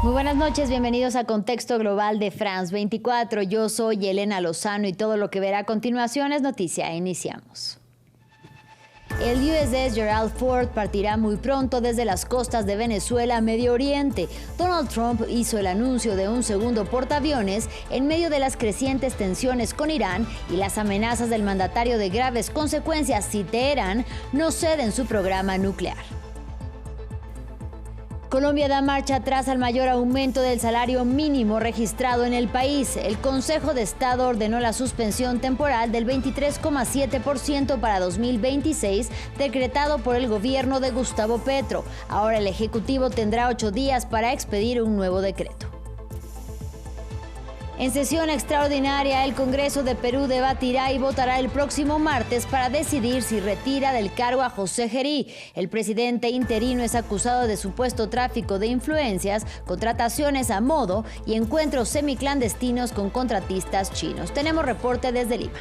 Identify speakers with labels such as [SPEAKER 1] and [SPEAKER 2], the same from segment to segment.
[SPEAKER 1] Muy buenas noches, bienvenidos a Contexto Global de France 24. Yo soy Elena Lozano y todo lo que verá a continuación es noticia. Iniciamos. El USS Gerald Ford partirá muy pronto desde las costas de Venezuela a Medio Oriente. Donald Trump hizo el anuncio de un segundo portaaviones en medio de las crecientes tensiones con Irán y las amenazas del mandatario de graves consecuencias si Teherán no cede en su programa nuclear. Colombia da marcha atrás al mayor aumento del salario mínimo registrado en el país. El Consejo de Estado ordenó la suspensión temporal del 23,7% para 2026, decretado por el gobierno de Gustavo Petro. Ahora el Ejecutivo tendrá 8 días para expedir un nuevo decreto. En sesión extraordinaria, el Congreso de Perú debatirá y votará el próximo martes para decidir si retira del cargo a José Gerí. El presidente interino es acusado de supuesto tráfico de influencias, contrataciones a modo y encuentros semiclandestinos con contratistas chinos. Tenemos reporte desde Lima.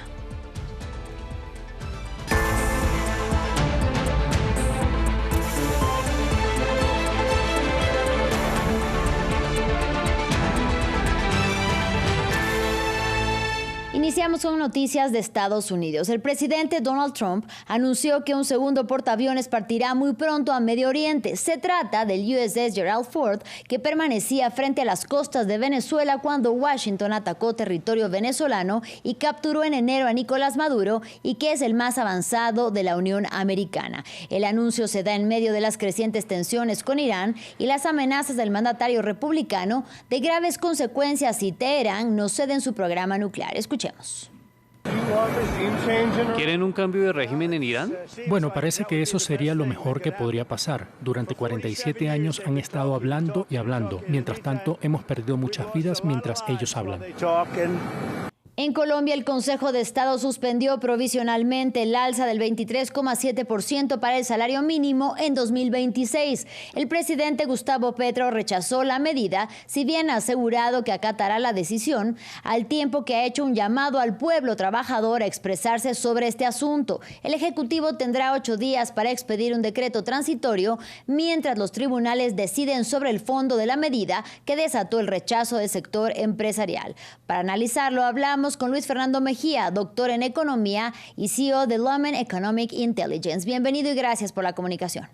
[SPEAKER 1] Iniciamos con noticias de Estados Unidos. El presidente Donald Trump anunció que un segundo portaaviones partirá muy pronto a Medio Oriente. Se trata del USS Gerald Ford, que permanecía frente a las costas de Venezuela cuando Washington atacó territorio venezolano y capturó en enero a Nicolás Maduro, y que es el más avanzado de la Unión Americana. El anuncio se da en medio de las crecientes tensiones con Irán y las amenazas del mandatario republicano de graves consecuencias si Teherán no cede en su programa nuclear. Escuchemos.
[SPEAKER 2] ¿Quieren un cambio de régimen en Irán?
[SPEAKER 3] Bueno, parece que eso sería lo mejor que podría pasar. Durante 47 años han estado hablando y hablando. Mientras tanto, hemos perdido muchas vidas mientras ellos hablan.
[SPEAKER 1] En Colombia, el Consejo de Estado suspendió provisionalmente el alza del 23,7% para el salario mínimo en 2026. El presidente Gustavo Petro rechazó la medida, si bien ha asegurado que acatará la decisión, al tiempo que ha hecho un llamado al pueblo trabajador a expresarse sobre este asunto. El Ejecutivo tendrá 8 días para expedir un decreto transitorio, mientras los tribunales deciden sobre el fondo de la medida que desató el rechazo del sector empresarial. Para analizarlo, hablamos con Luis Fernando Mejía, doctor en Economía y CEO de Lumen Economic Intelligence. Bienvenido y gracias por la comunicación.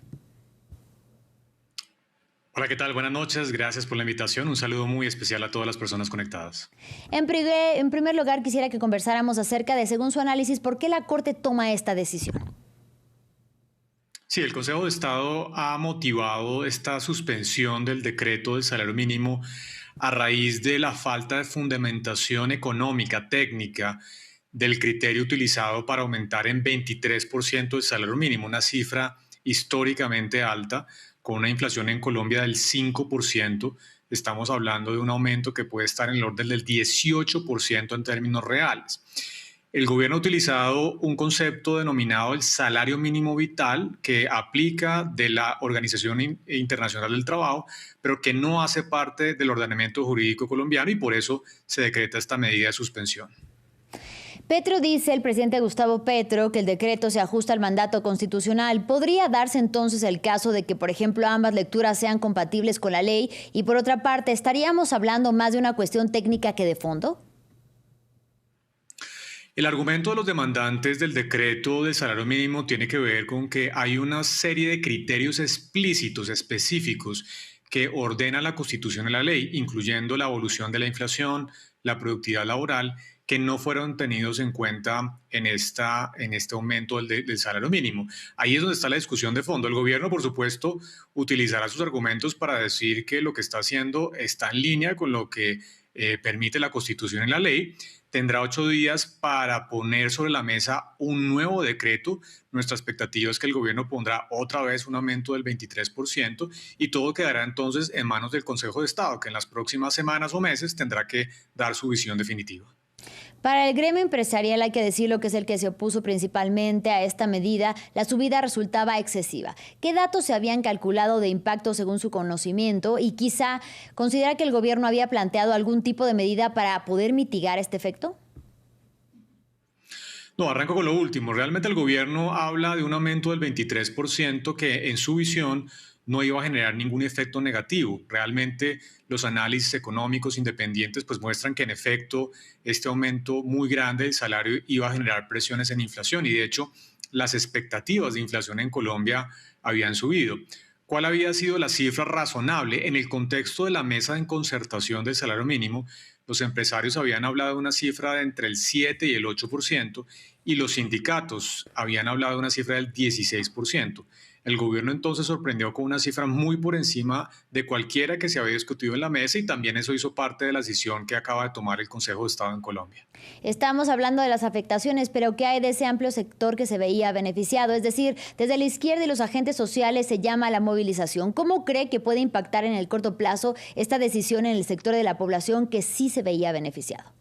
[SPEAKER 4] Hola, ¿qué tal? Buenas noches. Gracias por la invitación. Un saludo muy especial a todas las personas conectadas.
[SPEAKER 1] En primer lugar, quisiera que conversáramos acerca de, según su análisis, ¿por qué la Corte toma esta decisión?
[SPEAKER 4] Sí, el Consejo de Estado ha motivado esta suspensión del decreto del salario mínimo a raíz de la falta de fundamentación económica, técnica, del criterio utilizado para aumentar en 23% el salario mínimo, una cifra históricamente alta, con una inflación en Colombia del 5%. Estamos hablando de un aumento que puede estar en el orden del 18% en términos reales. El gobierno ha utilizado un concepto denominado el salario mínimo vital, que aplica de la Organización Internacional del Trabajo, pero que no hace parte del ordenamiento jurídico colombiano, y por eso se decreta esta medida de suspensión.
[SPEAKER 1] Petro dice, el presidente Gustavo Petro, que el decreto se ajusta al mandato constitucional. ¿Podría darse entonces el caso de que, por ejemplo, ambas lecturas sean compatibles con la ley? Y por otra parte, ¿estaríamos hablando más de una cuestión técnica que de fondo?
[SPEAKER 4] El argumento de los demandantes del decreto del salario mínimo tiene que ver con que hay una serie de criterios explícitos, específicos, que ordena la Constitución y la ley, incluyendo la evolución de la inflación, la productividad laboral, que no fueron tenidos en cuenta en este aumento del salario mínimo. Ahí es donde está la discusión de fondo. El gobierno, por supuesto, utilizará sus argumentos para decir que lo que está haciendo está en línea con lo que permite la Constitución y la ley. Tendrá 8 días para poner sobre la mesa un nuevo decreto. Nuestra expectativa es que el gobierno pondrá otra vez un aumento del 23%, y todo quedará entonces en manos del Consejo de Estado, que en las próximas semanas o meses tendrá que dar su visión definitiva.
[SPEAKER 1] Para el gremio empresarial, hay que decirlo, que es el que se opuso principalmente a esta medida, la subida resultaba excesiva. ¿Qué datos se habían calculado de impacto según su conocimiento? Y quizá considera que el gobierno había planteado algún tipo de medida para poder mitigar este efecto.
[SPEAKER 4] No, arranco con lo último. Realmente el gobierno habla de un aumento del 23% que en su visión no iba a generar ningún efecto negativo. Realmente los análisis económicos independientes pues muestran que en efecto este aumento muy grande del salario iba a generar presiones en inflación y de hecho las expectativas de inflación en Colombia habían subido. ¿Cuál había sido la cifra razonable? En el contexto de la mesa en concertación del salario mínimo, los empresarios habían hablado de una cifra de entre el 7 y el 8% y los sindicatos habían hablado de una cifra del 16%. El gobierno entonces sorprendió con una cifra muy por encima de cualquiera que se había discutido en la mesa y también eso hizo parte de la decisión que acaba de tomar el Consejo de Estado en Colombia.
[SPEAKER 1] Estamos hablando de las afectaciones, pero ¿qué hay de ese amplio sector que se veía beneficiado? Es decir, desde la izquierda y los agentes sociales se llama a la movilización. ¿Cómo cree que puede impactar en el corto plazo esta decisión en el sector de la población que sí se veía beneficiado?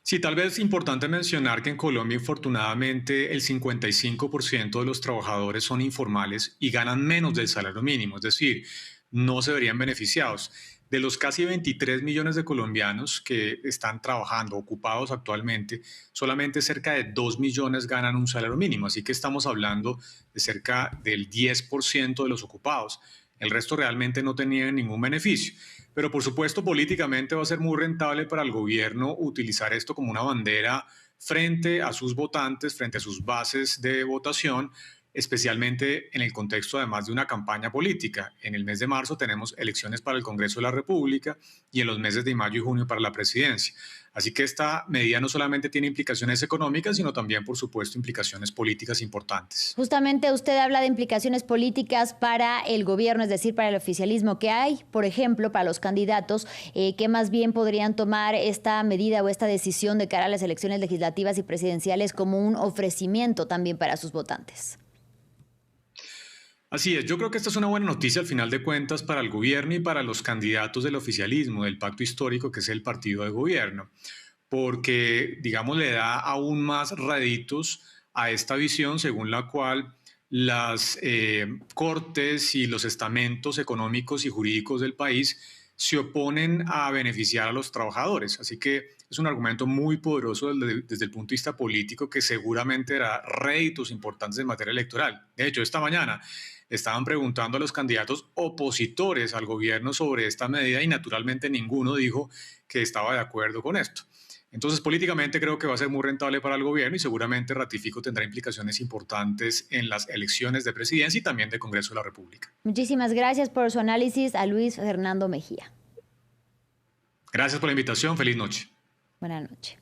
[SPEAKER 4] Sí, tal vez es importante mencionar que en Colombia, infortunadamente, el 55% de los trabajadores son informales y ganan menos del salario mínimo, es decir, no se verían beneficiados. De los casi 23 millones de colombianos que están trabajando, ocupados actualmente, solamente cerca de 2 millones ganan un salario mínimo, así que estamos hablando de cerca del 10% de los ocupados. El resto realmente no tenía ningún beneficio. Pero por supuesto, políticamente va a ser muy rentable para el gobierno utilizar esto como una bandera frente a sus votantes, frente a sus bases de votación, especialmente en el contexto además de una campaña política. En el mes de marzo tenemos elecciones para el Congreso de la República y en los meses de mayo y junio para la presidencia. Así que esta medida no solamente tiene implicaciones económicas, sino también, por supuesto, implicaciones políticas importantes.
[SPEAKER 1] Justamente usted habla de implicaciones políticas para el gobierno, es decir, para el oficialismo. ¿Qué hay, por ejemplo, para los candidatos que más bien podrían tomar esta medida o esta decisión de cara a las elecciones legislativas y presidenciales como un ofrecimiento también para sus votantes?
[SPEAKER 4] Así es, yo creo que esta es una buena noticia al final de cuentas para el gobierno y para los candidatos del oficialismo, del pacto histórico que es el partido de gobierno, porque, digamos, le da aún más réditos a esta visión según la cual las cortes y los estamentos económicos y jurídicos del país se oponen a beneficiar a los trabajadores. Así que es un argumento muy poderoso desde el punto de vista político que seguramente dará réditos importantes en materia electoral. De hecho, esta mañana estaban preguntando a los candidatos opositores al gobierno sobre esta medida y naturalmente ninguno dijo que estaba de acuerdo con esto. Entonces, políticamente creo que va a ser muy rentable para el gobierno y seguramente, ratifico, tendrá implicaciones importantes en las elecciones de presidencia y también de Congreso de la República.
[SPEAKER 1] Muchísimas gracias por su análisis a Luis Fernando Mejía.
[SPEAKER 4] Gracias por la invitación. Feliz noche.
[SPEAKER 1] Buenas noches.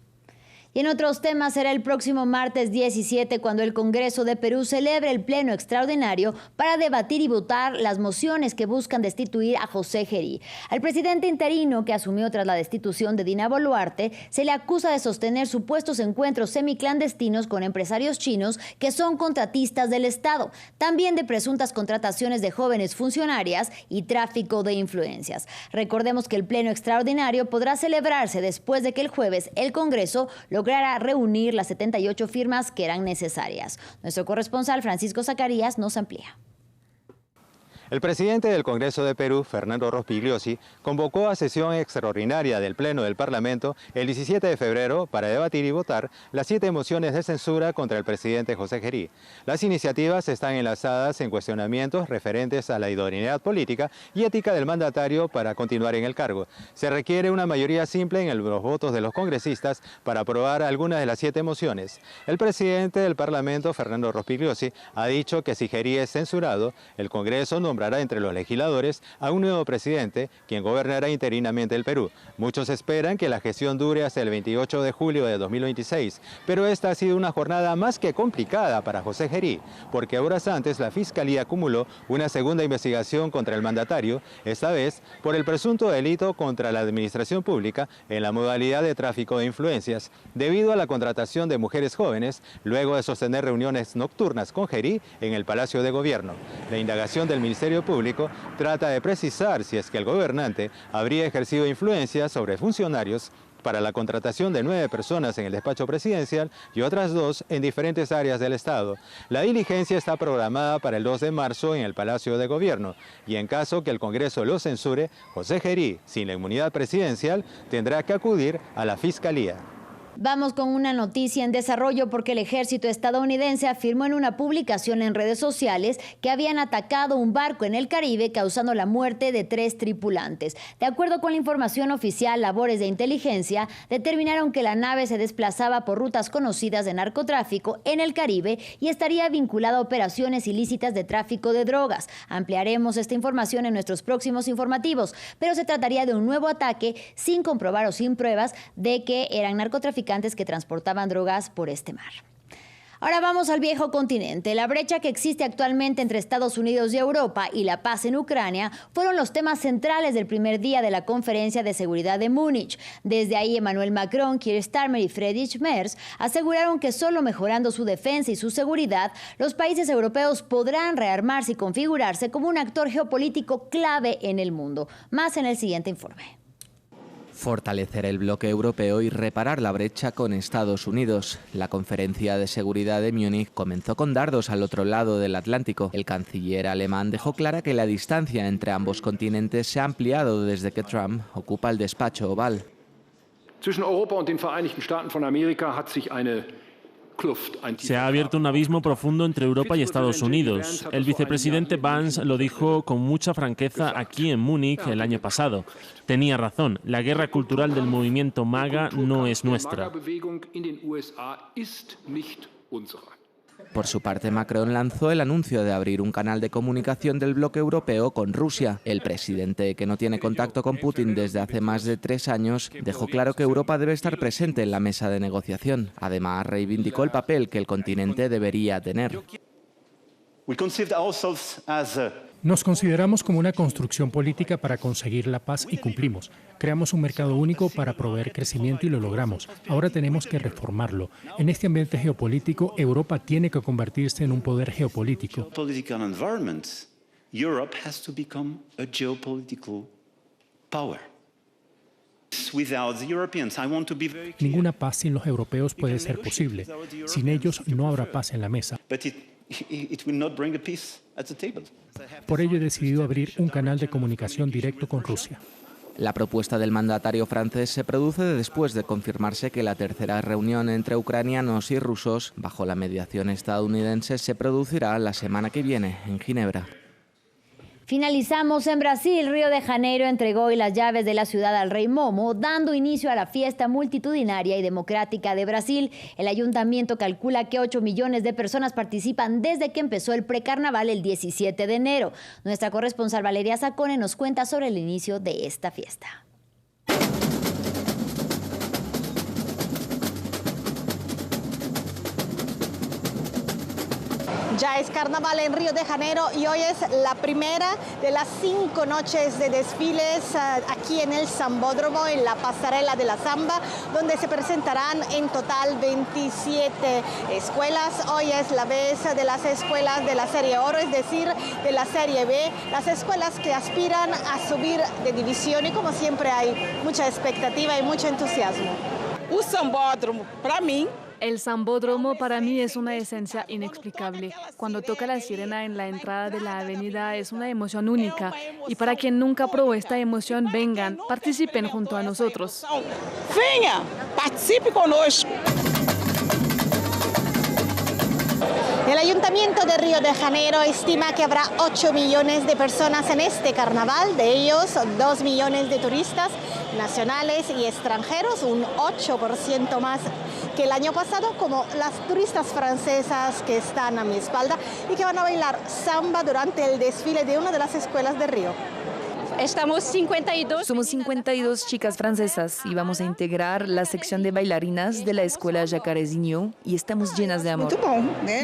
[SPEAKER 1] Y en otros temas, será el próximo martes 17 cuando el Congreso de Perú celebre el pleno extraordinario para debatir y votar las mociones que buscan destituir a José Gerí. Al presidente interino que asumió tras la destitución de Dina Boluarte se le acusa de sostener supuestos encuentros semiclandestinos con empresarios chinos que son contratistas del Estado, también de presuntas contrataciones de jóvenes funcionarias y tráfico de influencias. Recordemos que el pleno extraordinario podrá celebrarse después de que el jueves el Congreso lograra reunir las 78 firmas que eran necesarias. Nuestro corresponsal Francisco Zacarías nos amplía.
[SPEAKER 5] El presidente del Congreso de Perú, Fernando Rospigliosi, convocó a sesión extraordinaria del Pleno del Parlamento el 17 de febrero para debatir y votar las 7 mociones de censura contra el presidente José Gerí. Las iniciativas están enlazadas en cuestionamientos referentes a la idoneidad política y ética del mandatario para continuar en el cargo. Se requiere una mayoría simple en los votos de los congresistas para aprobar algunas de las 7 mociones. El presidente del Parlamento, Fernando Rospigliosi, ha dicho que si Gerí es censurado, el Congreso nombrará entre los legisladores a un nuevo presidente, quien gobernará interinamente el Perú. Muchos esperan que la gestión dure hasta el 28 de julio de 2026, pero esta ha sido una jornada más que complicada para José Gerí, porque horas antes la Fiscalía acumuló una segunda investigación contra el mandatario, esta vez por el presunto delito contra la administración pública en la modalidad de tráfico de influencias, debido a la contratación de mujeres jóvenes, luego de sostener reuniones nocturnas con Gerí en el Palacio de Gobierno. La indagación del Ministerio Público trata de precisar si es que el gobernante habría ejercido influencia sobre funcionarios para la contratación de 9 personas en el despacho presidencial y otras 2 en diferentes áreas del Estado. La diligencia está programada para el 2 de marzo en el Palacio de Gobierno y en caso que el Congreso lo censure, José Gerí, sin la inmunidad presidencial, tendrá que acudir a la Fiscalía.
[SPEAKER 1] Vamos con una noticia en desarrollo porque el ejército estadounidense afirmó en una publicación en redes sociales que habían atacado un barco en el Caribe causando la muerte de 3 tripulantes. De acuerdo con la información oficial, labores de inteligencia determinaron que la nave se desplazaba por rutas conocidas de narcotráfico en el Caribe y estaría vinculada a operaciones ilícitas de tráfico de drogas. Ampliaremos esta información en nuestros próximos informativos, pero se trataría de un nuevo ataque sin comprobar o sin pruebas de que eran narcotraficantes que transportaban drogas por este mar. Ahora vamos al viejo continente. La brecha que existe actualmente entre Estados Unidos y Europa y la paz en Ucrania fueron los temas centrales del primer día de la Conferencia de Seguridad de Múnich. Desde ahí, Emmanuel Macron, Keir Starmer y Friedrich Merz aseguraron que solo mejorando su defensa y su seguridad, los países europeos podrán rearmarse y configurarse como un actor geopolítico clave en el mundo. Más en el siguiente informe.
[SPEAKER 6] Fortalecer el bloque europeo y reparar la brecha con Estados Unidos. La conferencia de seguridad de Múnich comenzó con dardos al otro lado del Atlántico. El canciller alemán dejó clara que la distancia entre ambos continentes se ha ampliado desde que Trump ocupa el despacho oval.
[SPEAKER 7] Zwischen Europa und den Vereinigten Staaten von Amerika hat sich
[SPEAKER 8] Se ha abierto un abismo profundo entre Europa y Estados Unidos. El vicepresidente Vance lo dijo con mucha franqueza aquí en Múnich el año pasado. Tenía razón, la guerra cultural del movimiento MAGA no es nuestra.
[SPEAKER 6] Por su parte, Macron lanzó el anuncio de abrir un canal de comunicación del bloque europeo con Rusia. El presidente, que no tiene contacto con Putin desde hace más de 3 años, dejó claro que Europa debe estar presente en la mesa de negociación. Además, reivindicó el papel que el continente debería tener.
[SPEAKER 3] Nos consideramos como una construcción política para conseguir la paz y cumplimos. Creamos un mercado único para proveer crecimiento y lo logramos. Ahora tenemos que reformarlo. En este ambiente geopolítico, Europa tiene que convertirse en un poder geopolítico. Ninguna paz sin los europeos puede ser posible. Sin ellos no habrá paz en la mesa. Por ello he decidido abrir un canal de comunicación directo con Rusia.
[SPEAKER 6] La propuesta del mandatario francés se produce después de confirmarse que la tercera reunión entre ucranianos y rusos, bajo la mediación estadounidense, se producirá la semana que viene en Ginebra.
[SPEAKER 1] Finalizamos en Brasil. Río de Janeiro entregó hoy las llaves de la ciudad al rey Momo, dando inicio a la fiesta multitudinaria y democrática de Brasil. El ayuntamiento calcula que 8 millones de personas participan desde que empezó el precarnaval el 17 de enero. Nuestra corresponsal Valeria Zacone nos cuenta sobre el inicio de esta fiesta.
[SPEAKER 9] Ya es carnaval en Río de Janeiro y hoy es la primera de las 5 noches de desfiles aquí en el Sambódromo, en la pasarela de la Samba, donde se presentarán en total 27 escuelas. Hoy es la vez de las escuelas de la Serie Oro, es decir, de la Serie B, las escuelas que aspiran a subir de división y como siempre hay mucha expectativa y mucho entusiasmo.
[SPEAKER 10] O Sambódromo, para mí,
[SPEAKER 11] el Sambódromo para mí es una esencia inexplicable. Cuando toca la sirena en la entrada de la avenida es una emoción única. Y para quien nunca probó esta emoción, vengan, participen junto a nosotros.
[SPEAKER 10] Venga, participe conosco.
[SPEAKER 9] El Ayuntamiento de Río de Janeiro estima que habrá 8 millones de personas en este carnaval, de ellos 2 millones de turistas nacionales y extranjeros, un 8% más que el año pasado, como las turistas francesas que están a mi espalda y que van a bailar samba durante el desfile de una de las escuelas de Río.
[SPEAKER 11] Somos 52 chicas francesas y vamos a integrar la sección de bailarinas de la escuela Jacarezinho y estamos llenas de amor.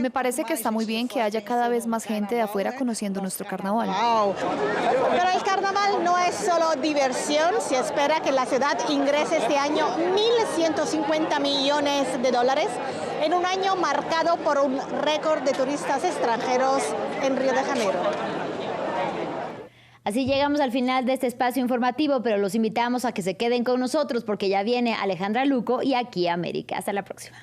[SPEAKER 12] Me parece que está muy bien que haya cada vez más gente de afuera conociendo nuestro carnaval.
[SPEAKER 9] Pero el carnaval no es solo diversión. Se espera que la ciudad ingrese este año 1.150 millones de dólares en un año marcado por un récord de turistas extranjeros en Río de Janeiro.
[SPEAKER 1] Así llegamos al final de este espacio informativo, pero los invitamos a que se queden con nosotros porque ya viene Alejandra Luco y Aquí América. Hasta la próxima.